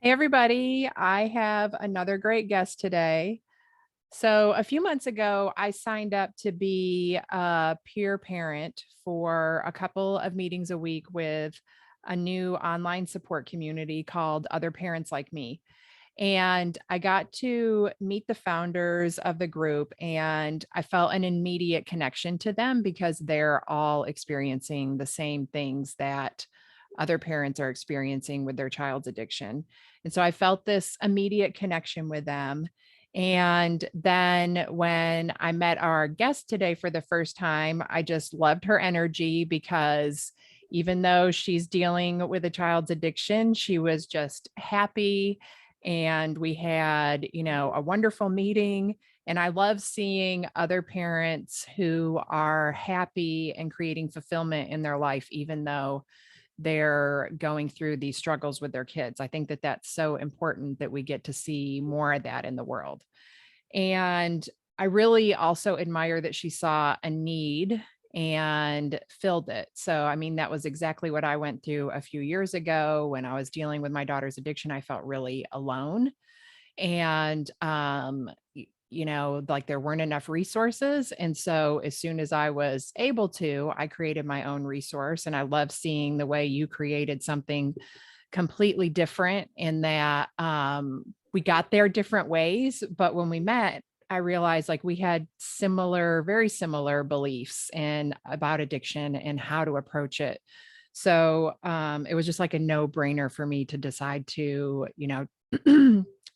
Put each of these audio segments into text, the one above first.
Hey, everybody. I have another great guest today. So, a few months ago, I signed up to be a peer parent for a couple of meetings a week with a new online support community called Other Parents Like Me. And I got to meet the founders of the group, and I felt an immediate connection to them because they're all experiencing the same things that other parents are experiencing with their child's addiction. And so I felt this immediate connection with them. And then when I met our guest today for the first time, I just loved her energy because even though she's dealing with a child's addiction, she was just happy, and we had, a wonderful meeting. And I love seeing other parents who are happy and creating fulfillment in their life, even though they're going through these struggles with their kids. I think that that's so important that we get to see more of that in the world. And I really also admire that she saw a need and filled it. So, I mean, that was exactly what I went through a few years ago when I was dealing with my daughter's addiction. I felt really alone. And, like there weren't enough resources. And so, as soon as I was able to, I created my own resource. And I love seeing the way you created something completely different in that we got there different ways. But when we met, I realized like we had similar, very similar beliefs and about addiction and how to approach it. So it was just like a no brainer for me to decide to,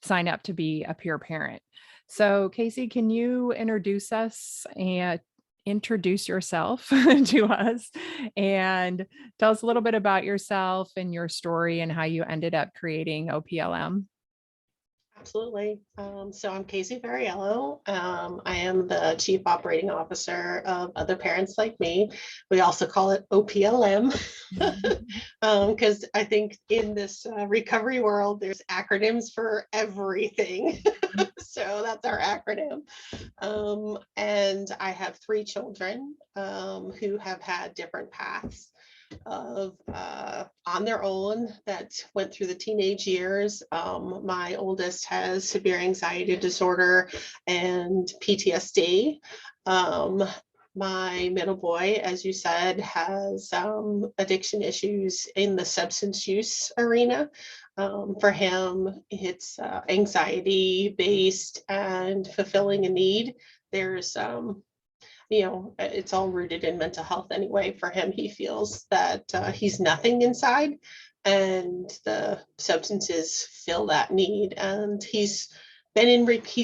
sign up to be a peer parent. So, Casie, can you introduce us and introduce yourself to us and tell us a little bit about yourself and your story and how you ended up creating OPLM? Absolutely. So I'm Casie Fariello. I am the Chief Operating Officer of Other Parents Like Me. We also call it OPLM because I think in this recovery world, there's acronyms for everything. So that's our acronym. And I have three children who have had different paths of on their own that went through the teenage years. My oldest has severe anxiety disorder and PTSD. My middle boy, as you said, has addiction issues in the substance use arena. For him, it's anxiety based and fulfilling a need. There's it's all rooted in mental health anyway. For him, he feels that he's nothing inside, and the substances fill that need. And he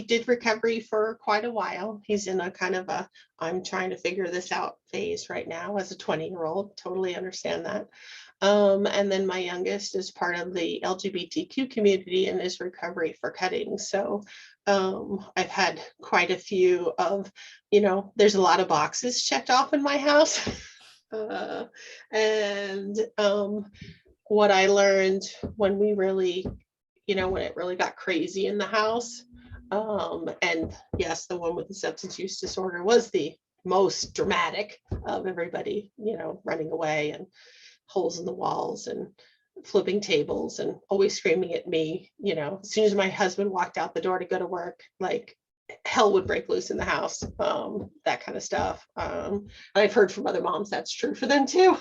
did recovery for quite a while. He's in a kind of a I'm trying to figure this out phase right now as a 20-year-old. Totally understand that. And then my youngest is part of the LGBTQ community and is recovery for cutting. So I've had quite a few of, there's a lot of boxes checked off in my house. uh, and what I learned when we really, when it really got crazy in the house, and yes, the one with the substance use disorder was the most dramatic of everybody, running away and holes in the walls and flipping tables and always screaming at me. As soon as my husband walked out the door to go to work, like hell would break loose in the house, that kind of stuff. I've heard from other moms that's true for them too.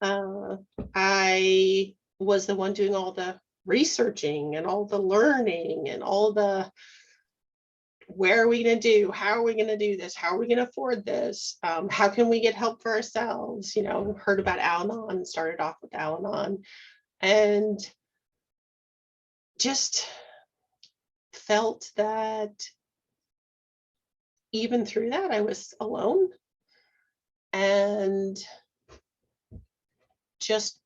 I was the one doing all the researching and all the learning and all the where are we going to do? How are we going to do this? How are we going to afford this? How can we get help for ourselves? Heard about Al-Anon, started off with Al-Anon, and just felt that even through that, I was alone and just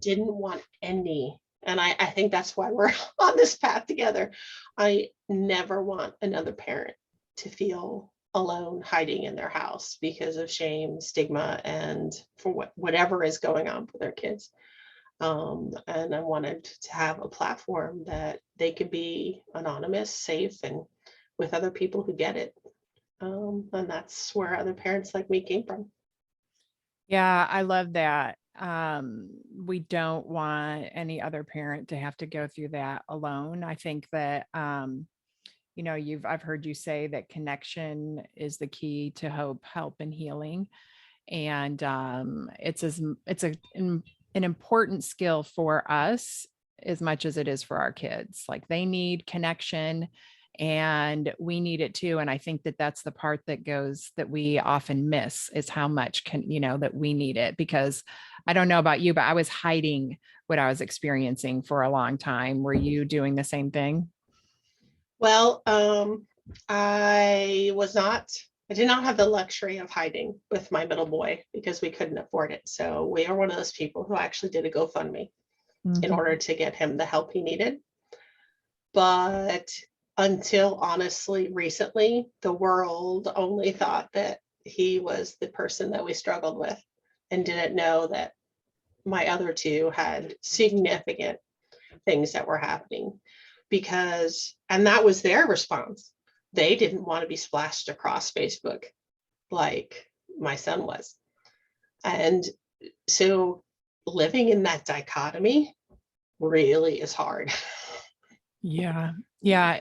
didn't want any. And I think that's why we're on this path together. I never want another parent to feel alone hiding in their house because of shame, stigma, and for whatever is going on with their kids. And I wanted to have a platform that they could be anonymous, safe, and with other people who get it. And that's where Other Parents Like Me came from. Yeah, I love that. we don't want any other parent to have to go through that alone. I think that, I've heard you say that connection is the key to hope, help, and healing. And it's an important skill for us as much as it is for our kids. Like they need connection and we need it too. And I think that that's the part that we often miss is how much that we need it, because I don't know about you, but I was hiding what I was experiencing for a long time. Were you doing the same thing? Well, I did not have the luxury of hiding with my middle boy because we couldn't afford it. So we are one of those people who actually did a GoFundMe in order to get him the help he needed. But until honestly recently, the world only thought that he was the person that we struggled with and didn't know that my other two had significant things that were happening and that was their response. They didn't want to be splashed across Facebook like my son was. And so living in that dichotomy really is hard. Yeah. Yeah.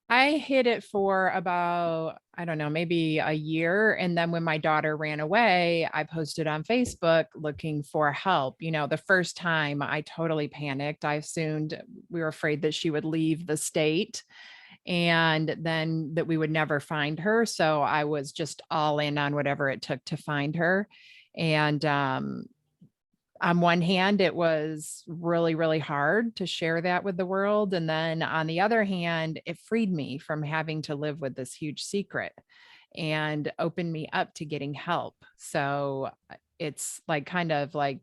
I hid it for about, I don't know, maybe a year. And then when my daughter ran away, I posted on Facebook looking for help. The first time I totally panicked. I assumed we were afraid that she would leave the state and then that we would never find her. So I was just all in on whatever it took to find her. And on one hand, it was really, really hard to share that with the world. And then on the other hand, it freed me from having to live with this huge secret and opened me up to getting help. So it's like kind of like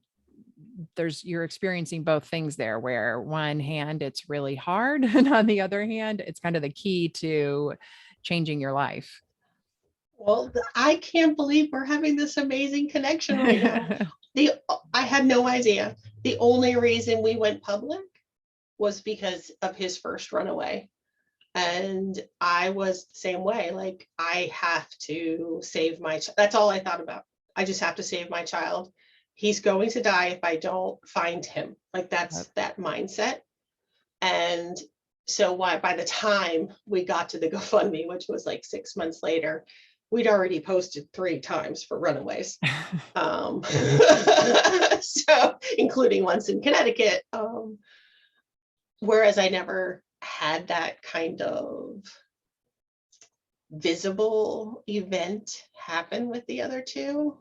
you're experiencing both things there, where one hand, it's really hard. And on the other hand, it's kind of the key to changing your life. Well, I can't believe we're having this amazing connection right now. I had no idea. The only reason we went public was because of his first runaway. And I was the same way. Like, I have to save that's all I thought about. I just have to save my child. He's going to die if I don't find him. Like, that's that mindset. And so by the time we got to the GoFundMe, which was like 6 months later, we'd already posted 3 times for runaways. So including once in Connecticut. Whereas I never had that kind of visible event happen with the other two.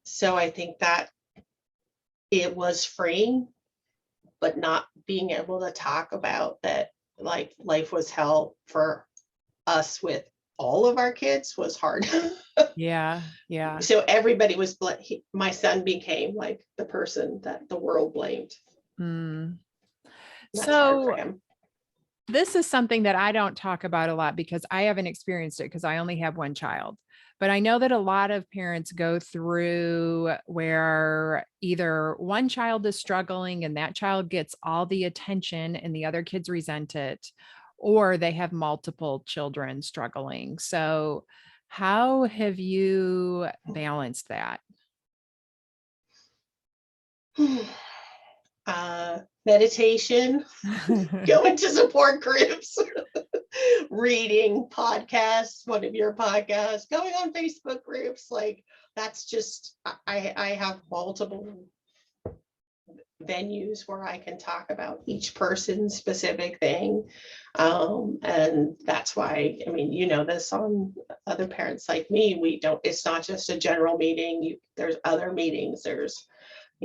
So I think that it was freeing, but not being able to talk about that, like, life was hell for us with all of our kids was hard. Yeah. Yeah. So everybody was my son became like the person that the world blamed. That's hard for So him. this is something that I don't talk about a lot because I haven't experienced it because I only have one child. But I know that a lot of parents go through where either one child is struggling and that child gets all the attention and the other kids resent it, or they have multiple children struggling. So how have you balanced that? Meditation, going to support groups, reading podcasts, one of your podcasts, going on Facebook groups. Like, that's just, I have multiple venues where I can talk about each person's specific thing. And that's why, I mean, this on other parents like me, it's not just a general meeting. There's other meetings. There's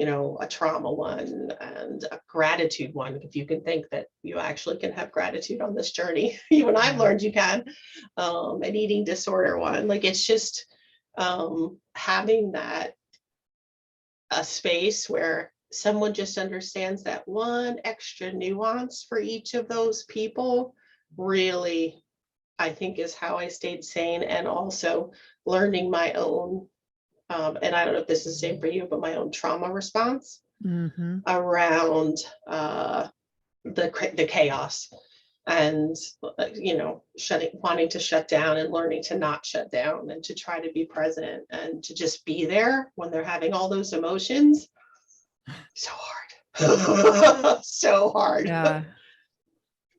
a trauma one and a gratitude one. If you can think that you actually can have gratitude on this journey, even I've learned you can, an eating disorder one. Like, it's just having a space where someone just understands that one extra nuance for each of those people really, I think, is how I stayed sane. And also learning my own, and I don't know if this is the same for you, but my own trauma response around the chaos. and wanting to shut down and learning to not shut down and to try to be present and to just be there when they're having all those emotions. So hard. So hard. Yeah.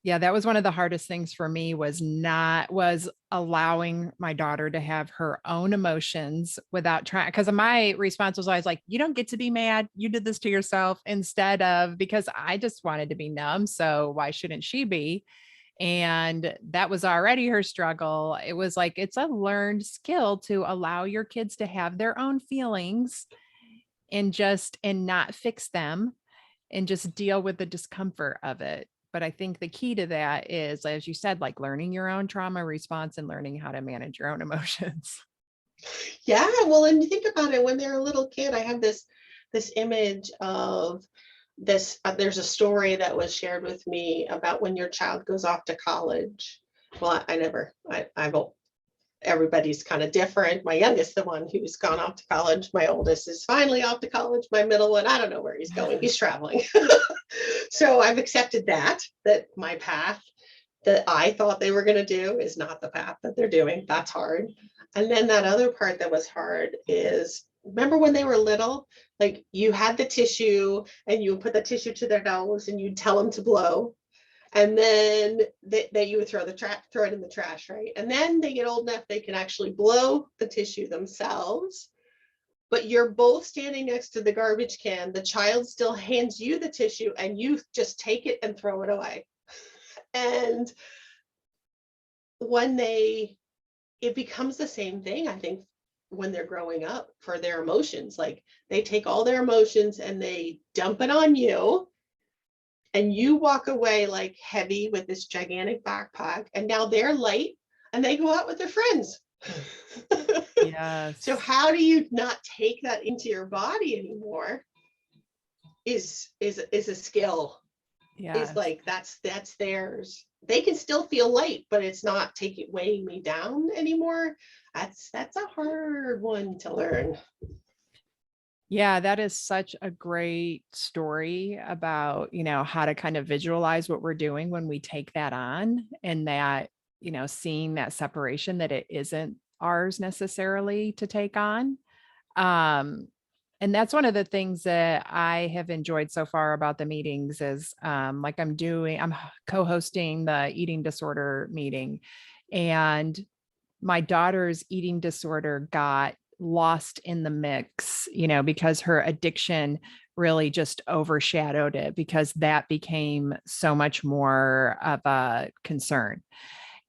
Yeah, that was one of the hardest things for me was allowing my daughter to have her own emotions without trying, because my response was always like, you don't get to be mad. You did this to yourself, instead of, because I just wanted to be numb. So why shouldn't she be? And that was already her struggle. It was like, it's a learned skill to allow your kids to have their own feelings and not fix them and just deal with the discomfort of it. But I think the key to that is, as you said, like learning your own trauma response and learning how to manage your own emotions. Yeah, well, and you think about it, when they're a little kid, I have this image of this. There's a story that was shared with me about when your child goes off to college. Well, I never, I've everybody's kind of different. My youngest, the one who's gone off to college. My oldest is finally off to college. My middle one, I don't know where he's going. He's traveling. So I've accepted that my path that I thought they were going to do is not the path that they're doing. That's hard. And then that other part that was hard is, remember when they were little, like you had the tissue and you would put the tissue to their nose and you'd tell them to blow. And then you would throw it in the trash, right? And then they get old enough they can actually blow the tissue themselves. But you're both standing next to the garbage can. The child still hands you the tissue and you just take it and throw it away. And when it becomes the same thing, I think, when they're growing up for their emotions. Like they take all their emotions and they dump it on you. And you walk away like heavy with this gigantic backpack. And now they're light and they go out with their friends. Yes. So how do you not take that into your body anymore is a skill. Yeah. Is like that's theirs. They can still feel light, but it's not weighing me down anymore. That's a hard one to learn. Yeah, that is such a great story about, how to kind of visualize what we're doing when we take that on, and that, seeing that separation, that it isn't ours necessarily to take on. Um, and that's one of the things that I have enjoyed so far about the meetings is, like I'm co-hosting the eating disorder meeting, and my daughter's eating disorder got lost in the mix, because her addiction really just overshadowed it, because that became so much more of a concern.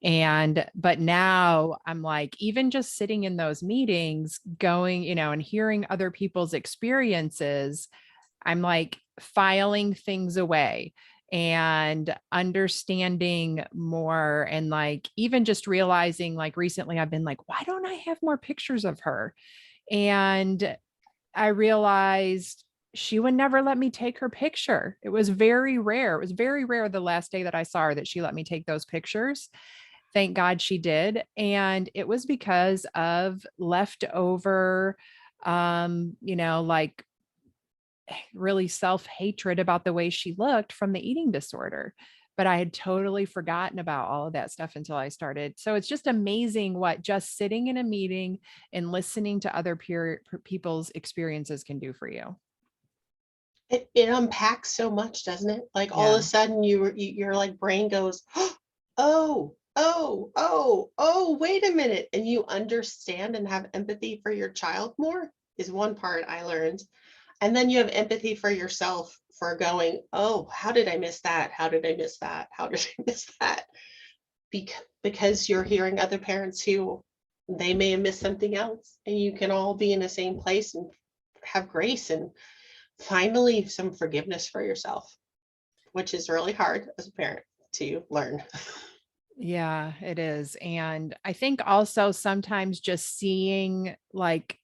But now I'm like, even just sitting in those meetings, going, and hearing other people's experiences, I'm like filing things away and understanding more. And like, even just realizing, like recently I've been like, why don't I have more pictures of her? And I realized she would never let me take her picture. It was very rare. It was very rare the last day that I saw her that she let me take those pictures. Thank God she did. And it was because of leftover, like really self-hatred about the way she looked from the eating disorder. But I had totally forgotten about all of that stuff until I started. So it's just amazing what just sitting in a meeting and listening to other people's experiences can do for you. It unpacks so much, doesn't it? Like all of a Yeah. sudden your like brain goes, oh, wait a minute. And you understand and have empathy for your child more is one part I learned. And then you have empathy for yourself for going, oh, how did I miss that? How did I miss that? How did I miss that? Because you're hearing other parents who they may have missed something else, and you can all be in the same place and have grace and finally some forgiveness for yourself, which is really hard as a parent to learn. Yeah, it is. And I think also sometimes just seeing like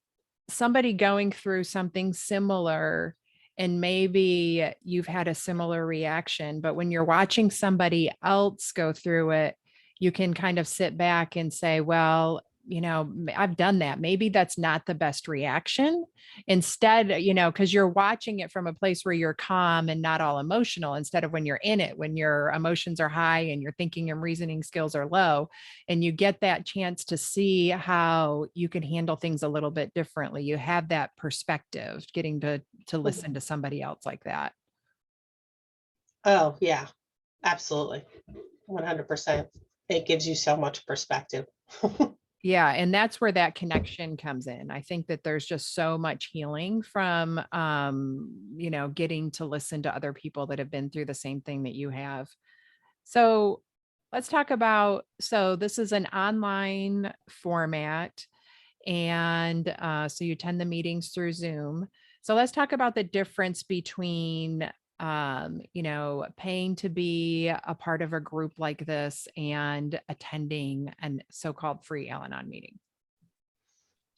somebody going through something similar, and maybe you've had a similar reaction, but when you're watching somebody else go through it, you can kind of sit back and say, well, I've done that. Maybe that's not the best reaction. Instead, because you're watching it from a place where you're calm and not all emotional, instead of when you're in it, when your emotions are high and your thinking and reasoning skills are low, and you get that chance to see how you can handle things a little bit differently. You have that perspective, getting to listen to somebody else like that. Oh, yeah, absolutely. 100%. It gives you so much perspective. Yeah, and that's where that connection comes in. I think that there's just so much healing from getting to listen to other people that have been through the same thing that you have. So, let's talk about, so this is an online format, and so you attend the meetings through Zoom. So let's talk about the difference between paying to be a part of a group like this and attending an so-called free Al-Anon meeting.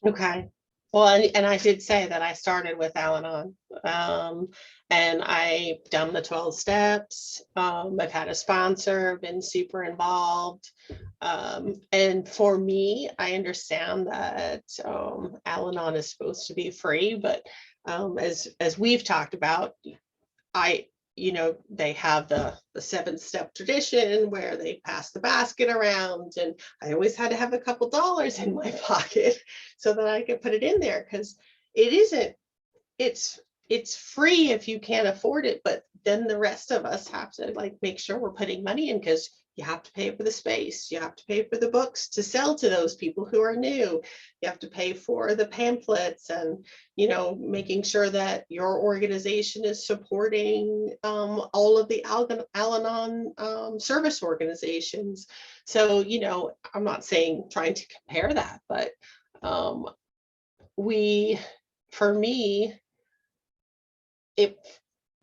Okay. Well, and I did say that I started with Al-Anon, and I've done the 12 steps. I've had a sponsor, been super involved. And for me, I understand that Al-Anon is supposed to be free, but as we've talked about, I, they have the 7-step tradition where they pass the basket around, and I always had to have a couple dollars in my pocket so that I could put it in there, because it isn't, it's it's free if you can't afford it, but then the rest of us have to like make sure we're putting money in, because you have to pay for the space, you have to pay for the books to sell to those people who are new, you have to pay for the pamphlets, and making sure that your organization is supporting all of the Al-Anon service organizations. So I'm not saying trying to compare that, but um, we for me, if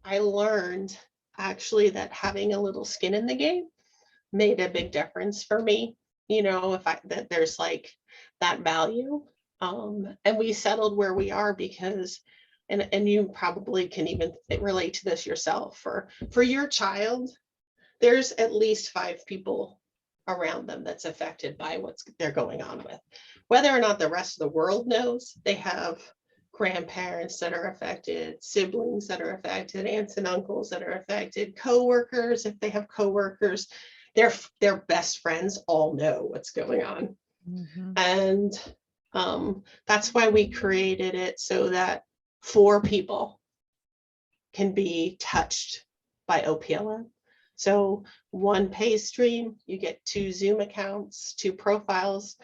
I learned actually that having a little skin in the game made a big difference for me. If I that there's like that value. And we settled where we are because, and you probably can even relate to this yourself, for your child, there's at least 5 people around them that's affected by what's they're going on with. Whether or not the rest of the world knows, they have grandparents that are affected, siblings that are affected, aunts and uncles that are affected, coworkers, if they have coworkers, their best friends all know what's going on. Mhm. And that's why we created it, so that 4 people can be touched by OPLM. So one pay stream, you get 2 Zoom accounts, 2 profiles.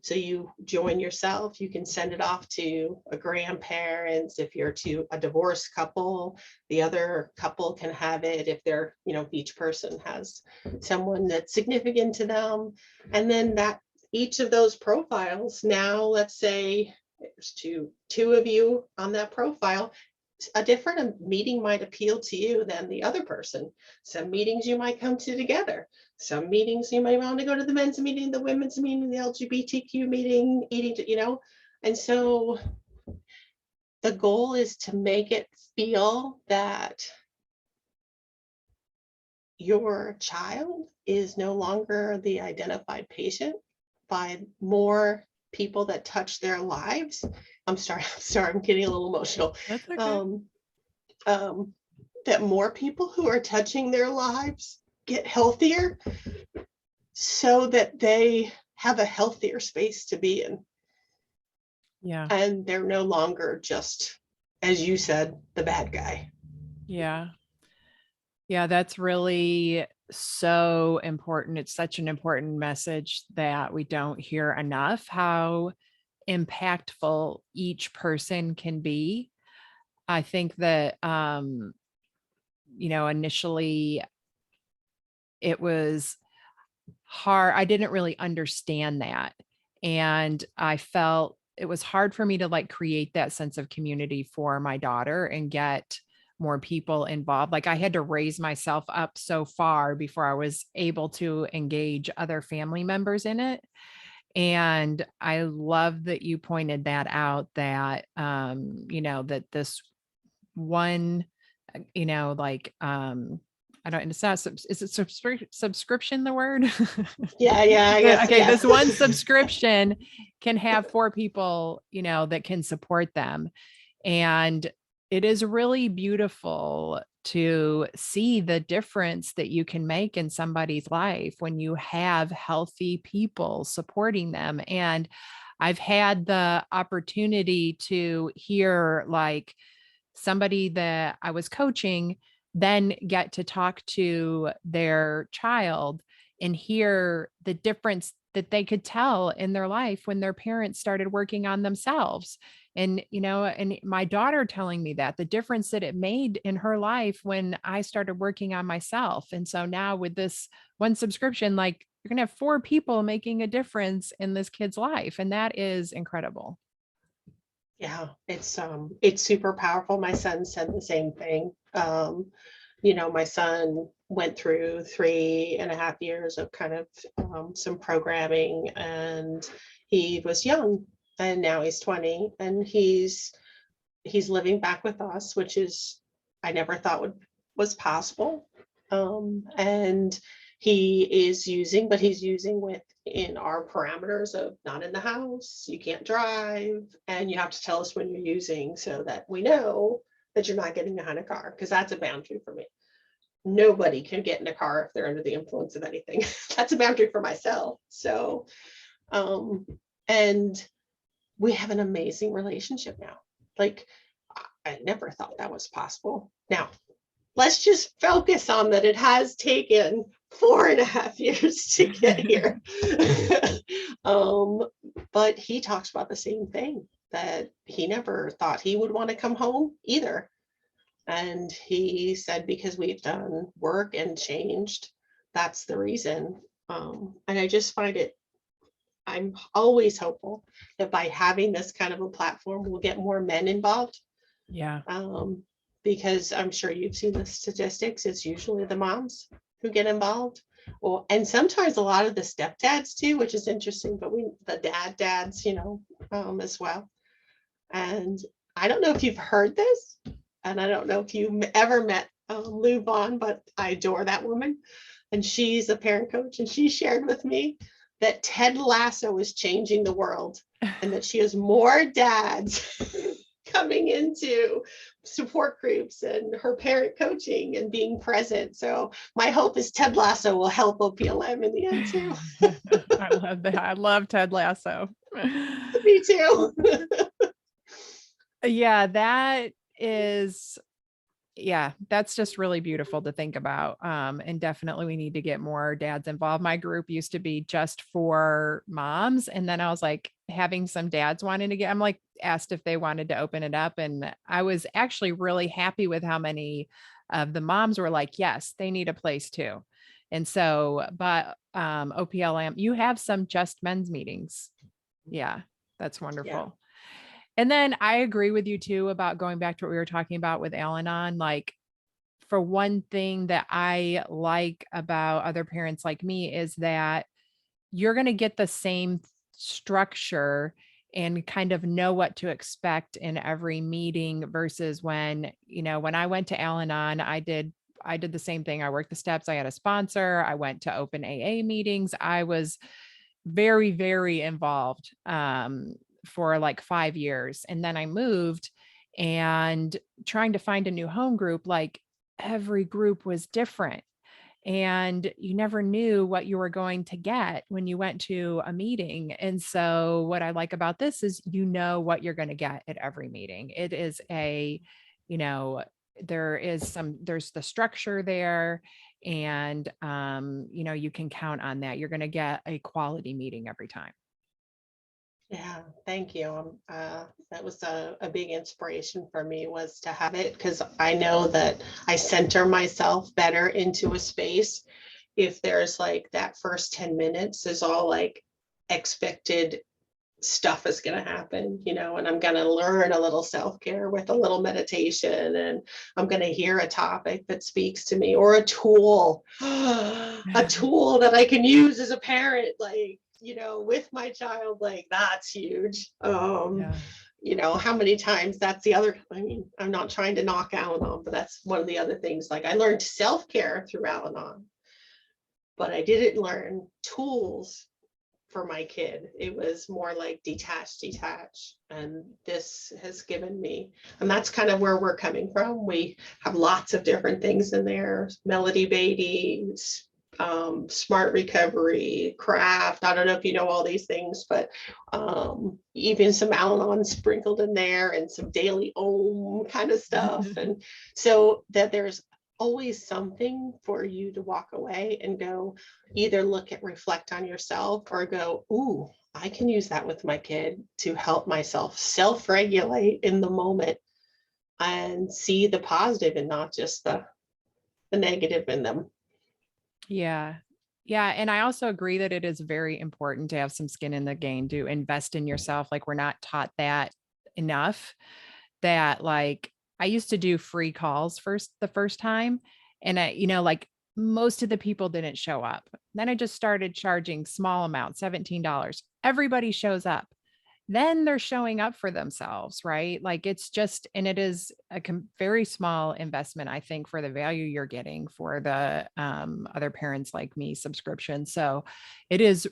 So you join yourself, you can send it off to a grandparents. If you're to a divorced couple, the other couple can have it if they're, each person has someone that's significant to them. And then that each of those profiles, now let's say there's two of you on that profile, a different meeting might appeal to you than the other person. Some meetings you might come to together. Some meetings you might want to go to the men's meeting, the women's meeting, the LGBTQ meeting, And so the goal is to make it feel that your child is no longer the identified patient by more people that touch their lives. I'm sorry, I'm getting a little emotional. That's okay. Um, um, that more people who are touching their lives get healthier, so that they have a healthier space to be in. Yeah. And they're no longer just, as you said, the bad guy. Yeah. Yeah, that's really so important. It's such an important message that we don't hear enough, how impactful each person can be. I think that initially it was hard. I didn't really understand that. And I felt it was hard for me to like create that sense of community for my daughter and get more people involved. Like I had to raise myself up so far before I was able to engage other family members in it. And I love that you pointed that out, that that this one, like I don't, it's not, is it subscription the word? Yeah, I guess, Okay, yeah. this one subscription can have 4 people, that can support them. And it is really beautiful to see the difference that you can make in somebody's life when you have healthy people supporting them. And I've had the opportunity to hear like somebody that I was coaching then get to talk to their child and hear the difference that they could tell in their life when their parents started working on themselves. And my daughter telling me that the difference that it made in her life when I started working on myself. And so now with this one subscription, like you're going to have 4 people making a difference in this kid's life. And that is incredible. Yeah, it's super powerful. My son said the same thing. My son went through 3.5 years of kind of some programming, and he was young, and now he's 20, and he's living back with us, which is I never thought was possible. And he's using within our parameters of not in the house, you can't drive, and you have to tell us when you're using so that we know that you're not getting behind a car, because that's a boundary for me. Nobody can get in a car if they're under the influence of anything. That's a boundary for myself. So, and we have an amazing relationship now. Like, I never thought that was possible. Now, let's just focus on that it has taken 4.5 years to get here. But he talks about the same thing, that he never thought he would want to come home either. And he said, because we've done work and changed, that's the reason. And I just find I'm always hopeful that by having this kind of a platform, we'll get more men involved. Yeah. Because I'm sure you've seen the statistics. It's usually the moms who get involved. Well, and sometimes a lot of the stepdads too, which is interesting, but the dads, as well. And I don't know if you've heard this, and I don't know if you ever met Lou Vaughn, but I adore that woman. And she's a parent coach, and she shared with me that Ted Lasso is changing the world, and that she has more dads coming into support groups and her parent coaching and being present. So my hope is Ted Lasso will help OPLM in the end too. I love that. I love Ted Lasso. Me too. Yeah, that's just really beautiful to think about. And definitely we need to get more dads involved. My group used to be just for moms. And then I was like having some dads wanting to I'm like asked if they wanted to open it up. And I was actually really happy with how many of the moms were like, yes, they need a place too. And so, but OPLM, you have some just men's meetings. Yeah, that's wonderful. Yeah. And then I agree with you too about going back to what we were talking about with Al-Anon. Like, for one thing that I like about other parents like me is that you're going to get the same structure and kind of know what to expect in every meeting versus when I went to Al-Anon, I did the same thing. I worked the steps. I had a sponsor. I went to open AA meetings. I was very, very involved for like 5 years. And then I moved, and trying to find a new home group, like every group was different. And you never knew what you were going to get when you went to a meeting. And so what I like about this is, what you're going to get at every meeting. It is you know, there's the structure there, and you can count on that. You're going to get a quality meeting every time. Yeah, thank you. That was a big inspiration for me, was to have it, because I know that I center myself better into a space if there's like that first 10 minutes is all like expected stuff is going to happen, and I'm going to learn a little self-care with a little meditation, and I'm going to hear a topic that speaks to me, or a tool, a tool that I can use as a parent, like, with my child. Like, that's huge. Yeah. how many times that's the other, I mean, I'm not trying to knock Al-Anon, but that's one of the other things. Like I learned self-care through Al-Anon, but I didn't learn tools for my kid. It was more like detach. And this has given me, and that's kind of where we're coming from. We have lots of different things in there: Melody Beatty, smart recovery, craft. I don't know if you know all these things, but even some Al-Anon sprinkled in there and some daily Om kind of stuff. And so that there's always something for you to walk away and go, either look at, reflect on yourself, or go, ooh, I can use that with my kid to help myself self-regulate in the moment and see the positive and not just the negative in them. Yeah. Yeah. And I also agree that it is very important to have some skin in the game, to invest in yourself. Like we're not taught that enough. That like I used to do free calls the first time. And like most of the people didn't show up. Then I just started charging small amounts, $17. Everybody shows up. Then they're showing up for themselves, right? Like it's just, and it is a very small investment, I think, for the value you're getting for the other parents like me subscription. So it is,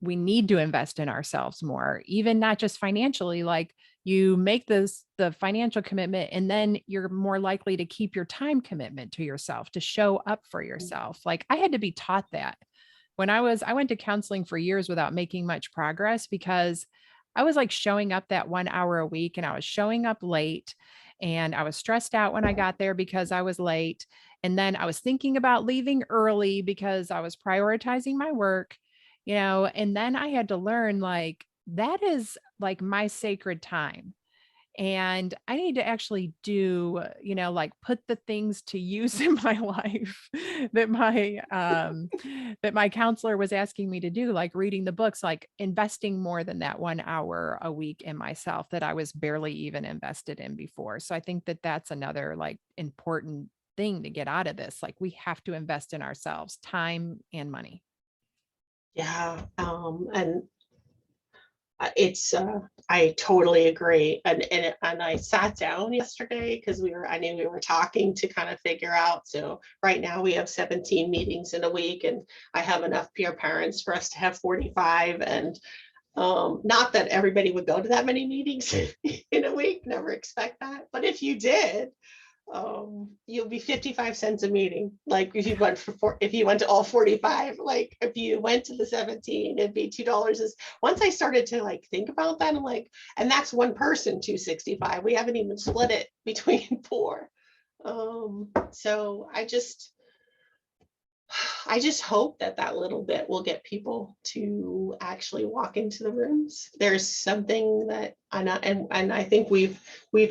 we need to invest in ourselves more, even not just financially. Like you make the financial commitment, and then you're more likely to keep your time commitment to yourself, to show up for yourself. Like I had to be taught that when I went to counseling for years without making much progress, because I was like showing up that 1 hour a week, and I was showing up late, and I was stressed out when I got there because I was late. And then I was thinking about leaving early because I was prioritizing my work, and then I had to learn like that is like my sacred time. And I need to actually do, like put the things to use in my life that my counselor was asking me to do, like reading the books, like investing more than that 1 hour a week in myself that I was barely even invested in before. So I think that that's another like important thing to get out of this. Like we have to invest in ourselves, time and money. Yeah. And it's I totally agree. And I sat down yesterday because I knew we were talking to kind of figure out. So right now we have 17 meetings in a week, and I have enough peer parents for us to have 45. And not that everybody would go to that many meetings in a week, never expect that. But if you did, you'll be 55 cents a meeting. Like if you went if you went to all 45, like if you went to the 17, it'd be $2. Is once I started to like think about that, I'm like, and that's one person, 265. We haven't even split it between four. So I just hope that that little bit will get people to actually walk into the rooms. There's something that and I think we've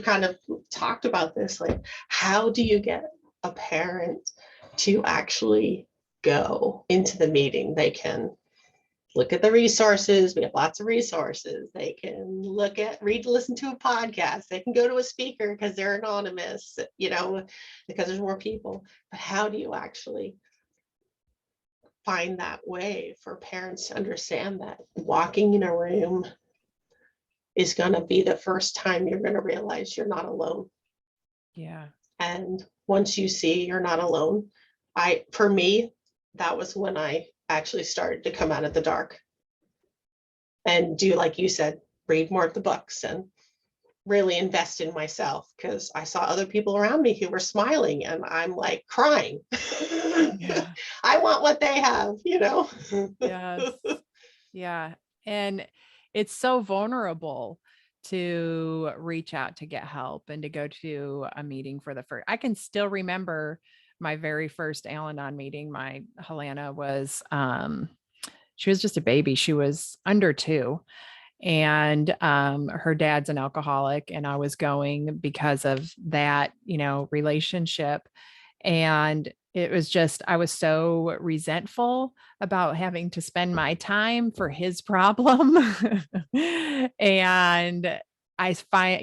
kind of talked about this, like how do you get a parent to actually go into the meeting? They can look at the resources. We have lots of resources. They can listen to a podcast. They can go to a speaker because they're anonymous, because there's more people. But how do you actually find that way for parents to understand that walking in a room is going to be the first time you're going to realize you're not alone? Yeah. And once you see you're not alone, for me, that was when I actually started to come out of the dark and do, like you said, read more of the books and really invest in myself, because I saw other people around me who were smiling and I'm like crying. Yeah. I want what they have. Yes. Yeah. And it's so vulnerable to reach out to get help and to go to a meeting for the first. I can still remember my very first Al-Anon meeting. My Helena was she was just a baby. She was under 2. And her dad's an alcoholic, and I was going because of that, relationship. And it was just, I was so resentful about having to spend my time for his problem. And I find,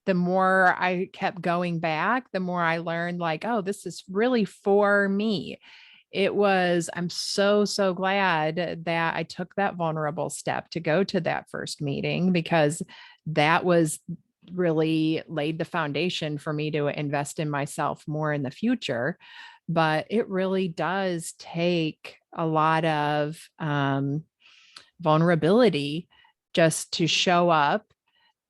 the more I kept going back, the more I learned like, oh, this is really for me. I'm so, so glad that I took that vulnerable step to go to that first meeting, because that was really laid the foundation for me to invest in myself more in the future. But it really does take a lot of vulnerability just to show up,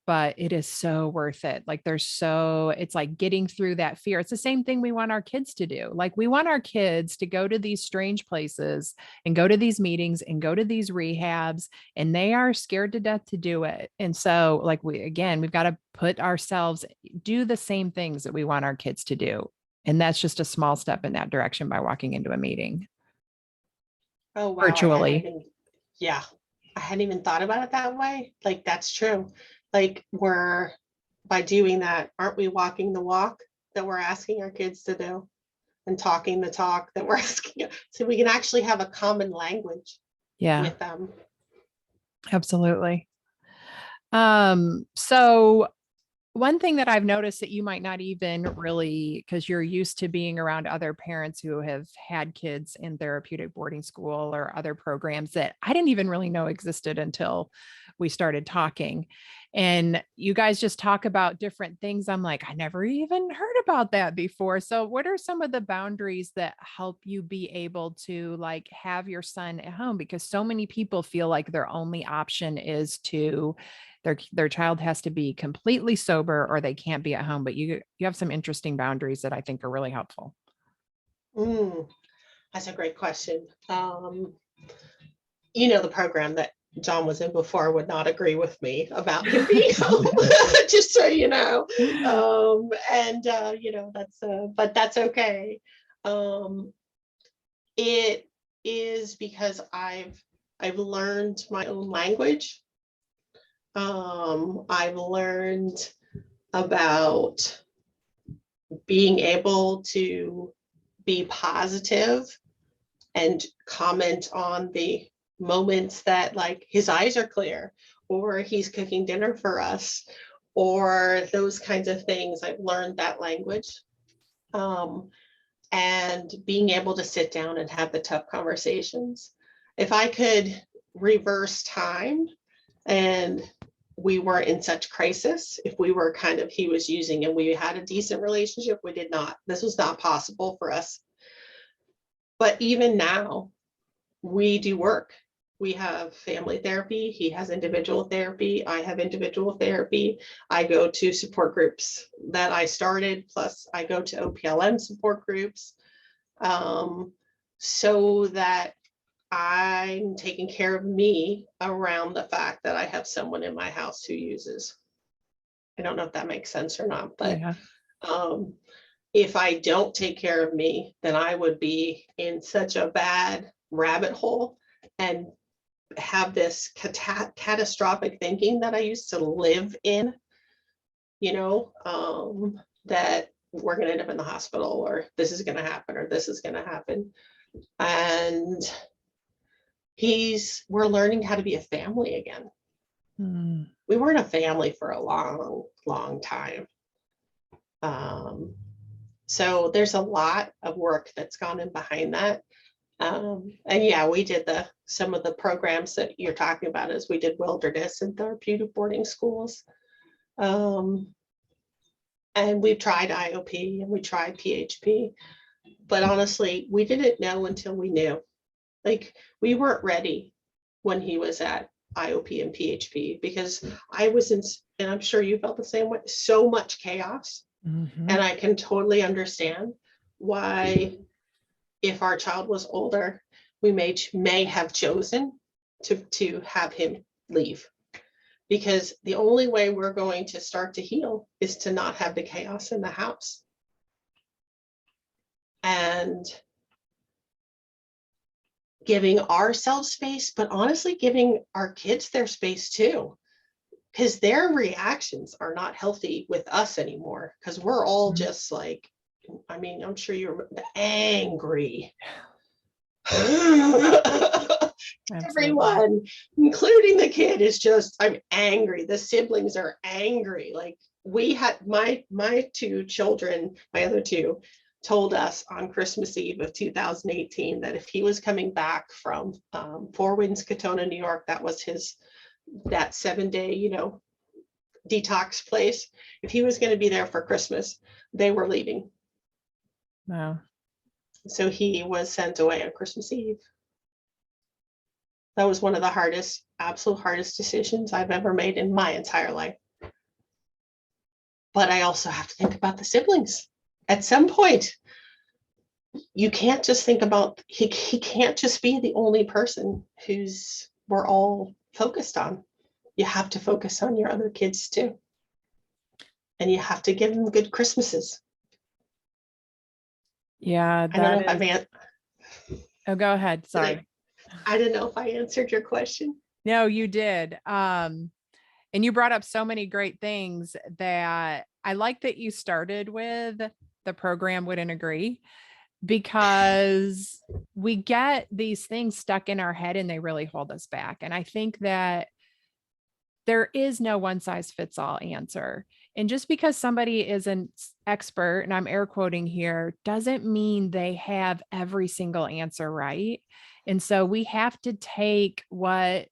but it is so worth it. Like it's like getting through that fear. It's the same thing we want our kids to do. Like we want our kids to go to these strange places and go to these meetings and go to these rehabs, and they are scared to death to do it. And so like we've got to put ourselves, do the same things that we want our kids to do. And that's just a small step in that direction by walking into a meeting Oh, wow. virtually. Yeah, I hadn't even thought about it that way. Like, that's true. Like, by doing that, aren't we walking the walk that we're asking our kids to do and talking the talk that we're asking? So we can actually have a common language Yeah, with them. absolutely. So one thing that I've noticed that you might not even really, because you're used to being around other parents who have had kids in therapeutic boarding school or other programs that I didn't even really know existed until we started talking. And you guys just talk about different things. I'm like, I never even heard about that before. So what are some of the boundaries that help you be able to like have your son at home? Because so many people feel like their only option is to their child has to be completely sober or they can't be at home. But you have some interesting boundaries that I think are really helpful. Mm, that's a great question. The program that John was in before would not agree with me about him being home, just so you know. But that's okay. It is because I've learned my own language. I've learned about being able to be positive and comment on the moments that like his eyes are clear or he's cooking dinner for us or those kinds of things. I've learned that language. And being able to sit down and have the tough conversations. If I could reverse time and we weren't in such crisis, if we were he was using and we had a decent relationship, we did not. This was not possible for us. But even now, we do work. We have family therapy. He has individual therapy. I have individual therapy. I go to support groups that I started, plus I go to OPLM support groups, so that I'm taking care of me around the fact that I have someone in my house who uses. I don't know if that makes sense or not, but Yeah. If I don't take care of me, then I would be in such a bad rabbit hole and have this catastrophic thinking that I used to live in, that we're going to end up in the hospital or this is going to happen or this is going to happen. And we're learning how to be a family again. We weren't a family for a long, long time. So there's a lot of work that's gone in behind that. And yeah, we did some of the programs that you're talking about is we did wilderness and therapeutic boarding schools. And we tried IOP and we tried PHP, but honestly, we didn't know until we knew. Like we weren't ready when he was at IOP and PHP because I was in, and I'm sure you felt the same way, so much chaos. Mm-hmm. And I can totally understand why, if our child was older, we may have chosen to have him leave. Because the only way we're going to start to heal is to not have the chaos in the house. And giving ourselves space, but honestly, giving our kids their space too. Because their reactions are not healthy with us anymore. Because we're all just like, I mean, I'm sure you're angry. Everyone, including the kid, is just, I'm angry. The siblings are angry. Like we had my two children, my other two, told us on Christmas Eve of 2018 that if he was coming back from Four Winds, Katona, New York, that was that 7-day, detox place. If he was going to be there for Christmas, they were leaving. Wow. So he was sent away on Christmas Eve. That was one of the hardest, absolute hardest decisions I've ever made in my entire life. But I also have to think about the siblings. At some point, you can't just think about, he can't just be the only person who's we're all focused on. You have to focus on your other kids too. And you have to give them good Christmases. Yeah, I don't know that if I've is. Oh, go ahead. Sorry. I don't know if I answered your question. No, you did. And you brought up so many great things that I like that you started with the program wouldn't agree, because we get these things stuck in our head and they really hold us back. And I think that there is no one size fits all answer. And just because somebody is an expert, and I'm air quoting here, doesn't mean they have every single answer right. And so we have to take what,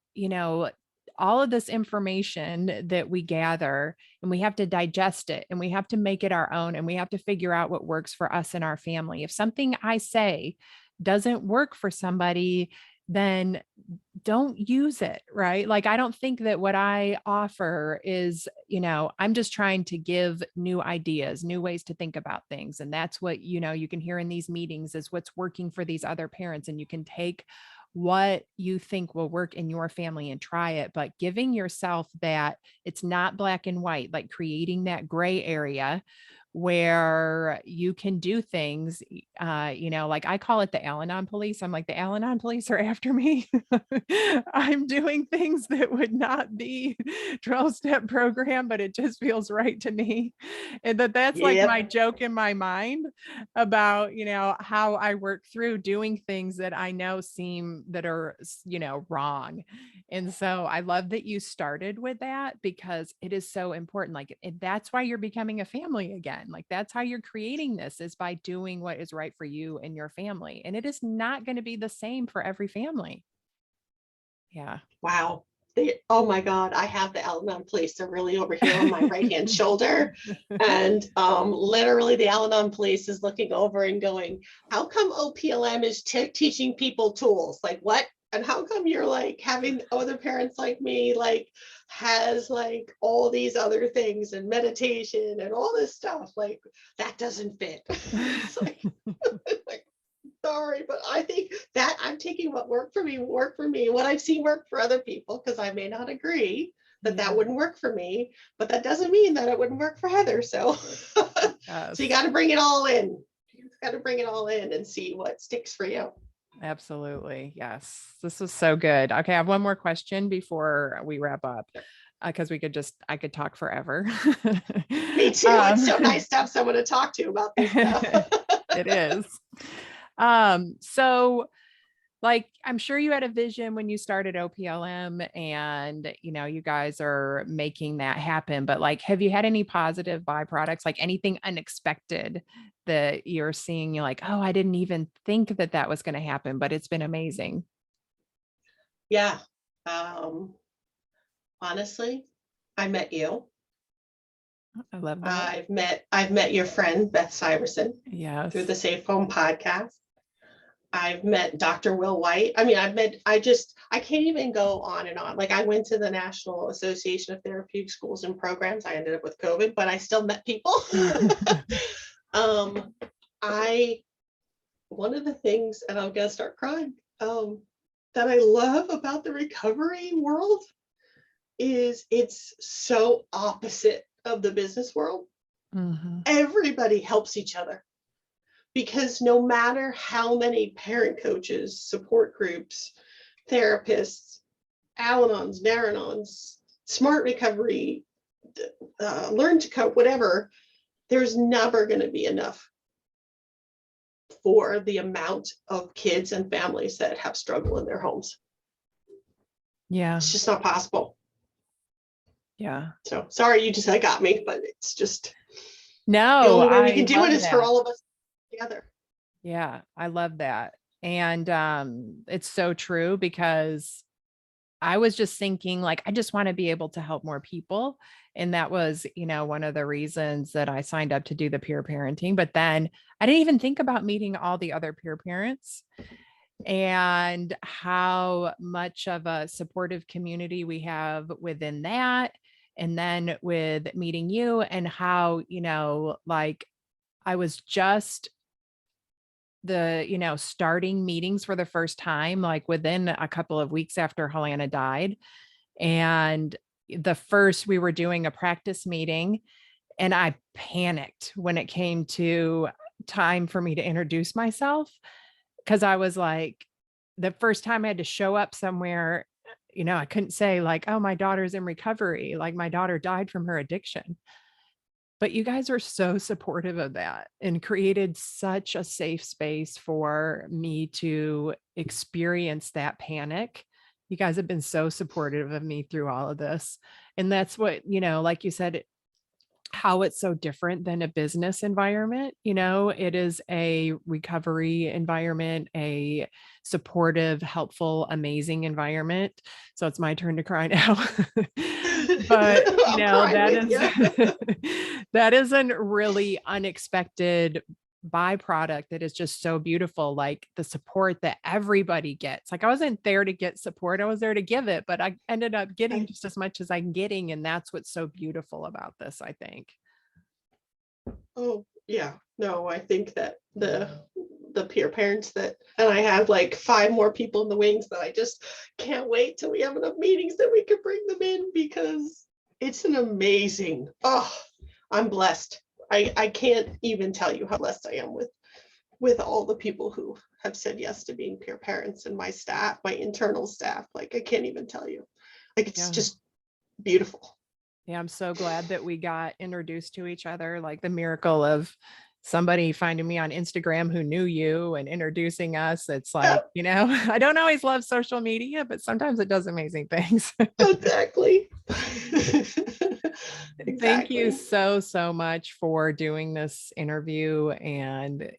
all of this information that we gather, and we have to digest it, and we have to make it our own, and we have to figure out what works for us and our family. If something I say doesn't work for somebody, then don't use it, right? Like, I don't think that what I offer is, I'm just trying to give new ideas, new ways to think about things. And that's what, you can hear in these meetings is what's working for these other parents. And you can take what you think will work in your family and try it, but giving yourself that it's not black and white, like creating that gray area where you can do things, like I call it the Al-Anon police. I'm like, the Al-Anon police are after me. I'm doing things that would not be 12-step program, but it just feels right to me. And that's like my Yep. joke in my mind about, how I work through doing things that I know seem that are, wrong. And so I love that you started with that, because it is so important. Like, that's why you're becoming a family again. Like, that's how you're creating this, is by doing what is right for you and your family. And it is not going to be the same for every family. Yeah. Wow. Oh my God, I have the Al-Anon police. They're really over here on my right hand shoulder. And literally the Al-Anon police is looking over and going, how come OPLM is teaching people tools? Like, what? And how come you're like having other parents like me, like has like all these other things and meditation and all this stuff? Like, that doesn't fit. It's like, sorry, but I think that I'm taking what worked for me, what I've seen work for other people, because I may not agree that Yeah. that wouldn't work for me, but that doesn't mean that it wouldn't work for Heather. So, so you got to bring it all in. You got to bring it all in and see what sticks for you. Absolutely. Yes. This was so good. Okay. I have one more question before we wrap up. Because I could talk forever. Me too. It's so nice to have someone to talk to about this stuff. It is. So like, I'm sure you had a vision when you started OPLM, and, you guys are making that happen, but like, have you had any positive byproducts, like anything unexpected that you're seeing? You're like, oh, I didn't even think that that was going to happen, but it's been amazing. Yeah. Honestly, I met you. I love that. I've met your friend, Beth Syverson, Yes. through the Safe Home podcast. I've met Dr. Will White. I mean, I can't even go on and on. Like, I went to the National Association of Therapeutic Schools and Programs. I ended up with COVID, but I still met people. One of the things, and I'm gonna start crying, that I love about the recovery world is it's so opposite of the business world. Mhm. Everybody helps each other, because no matter how many parent coaches, support groups, therapists, Al-Anons, Nar-Anons, Smart Recovery, Learn to Cope, whatever, there's never going to be enough for the amount of kids and families that have struggle in their homes. Yeah. It's just not possible. Yeah. So sorry, I got me, but it's just No, the only way we I can do it love is for that. all of us together. Yeah, I love that. And it's so true, because I was just thinking like, I just want to be able to help more people. And that was, one of the reasons that I signed up to do the peer parenting. But then I didn't even think about meeting all the other peer parents and how much of a supportive community we have within that. And then with meeting you and how, like I was just starting meetings for the first time, like within a couple of weeks after Helena died. And we were doing a practice meeting and I panicked when it came to time for me to introduce myself. Cause I was like, the first time I had to show up somewhere, I couldn't say like, oh, my daughter's in recovery. Like my daughter died from her addiction. But you guys are so supportive of that and created such a safe space for me to experience that panic. You guys have been so supportive of me through all of this. And that's what, like you said, how it's so different than a business environment. It is a recovery environment, a supportive, helpful, amazing environment. So it's my turn to cry now. But I'll cry that with is you. that is a really unexpected byproduct that is just so beautiful, like the support that everybody gets. Like I wasn't there to get support, I was there to give it, but I ended up getting just as much as I'm getting, and that's what's so beautiful about this, I think. Oh, yeah. No, I think that the peer parents that, and I have like 5 more people in the wings that I just can't wait till we have enough meetings that we can bring them in, because it's an amazing, oh, I'm blessed. I can't even tell you how blessed I am with all the people who have said yes to being peer parents, and my staff, my internal staff. Like I can't even tell you. Like it's Yeah. just beautiful. Yeah, I'm so glad that we got introduced to each other, like the miracle of somebody finding me on Instagram who knew you and introducing us. It's like, I don't always love social media, but sometimes it does amazing things. Exactly. Thank you Exactly. so, so much for doing this interview and,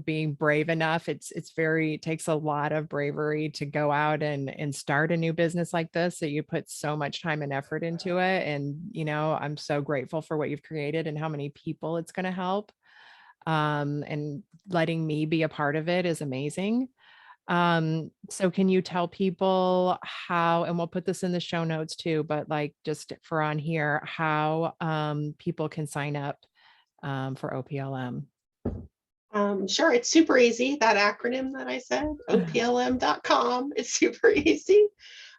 being brave enough. It takes a lot of bravery to go out and start a new business like this. So you put so much time and effort into it. And, I'm so grateful for what you've created and how many people it's going to help. And letting me be a part of it is amazing. So can you tell people how, and we'll put this in the show notes too, but like just for on here, how people can sign up for OPLM? Sure, it's super easy. That acronym that I said, OPLM.com, it's super easy.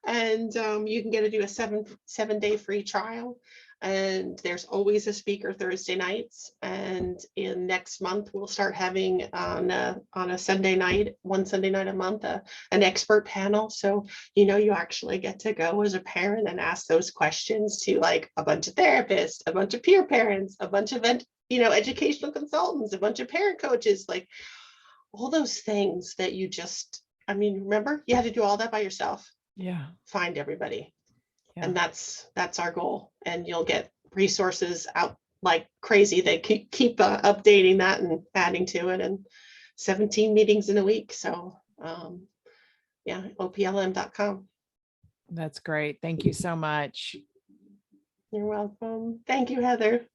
And you can get to do a seven-day free trial. And there's always a speaker Thursday nights. And in next month, we'll start having on a Sunday night, one Sunday night a month, an expert panel. So, you actually get to go as a parent and ask those questions to like a bunch of therapists, a bunch of peer parents, a bunch of educational consultants, a bunch of parent coaches, like all those things that you just, remember, you had to do all that by yourself. Yeah. Find everybody. Yeah. And that's our goal. And you'll get resources out like crazy. They keep updating that and adding to it, and 17 meetings in a week. So yeah, OPLM.com. That's great. Thank you so much. You're welcome. Thank you, Heather.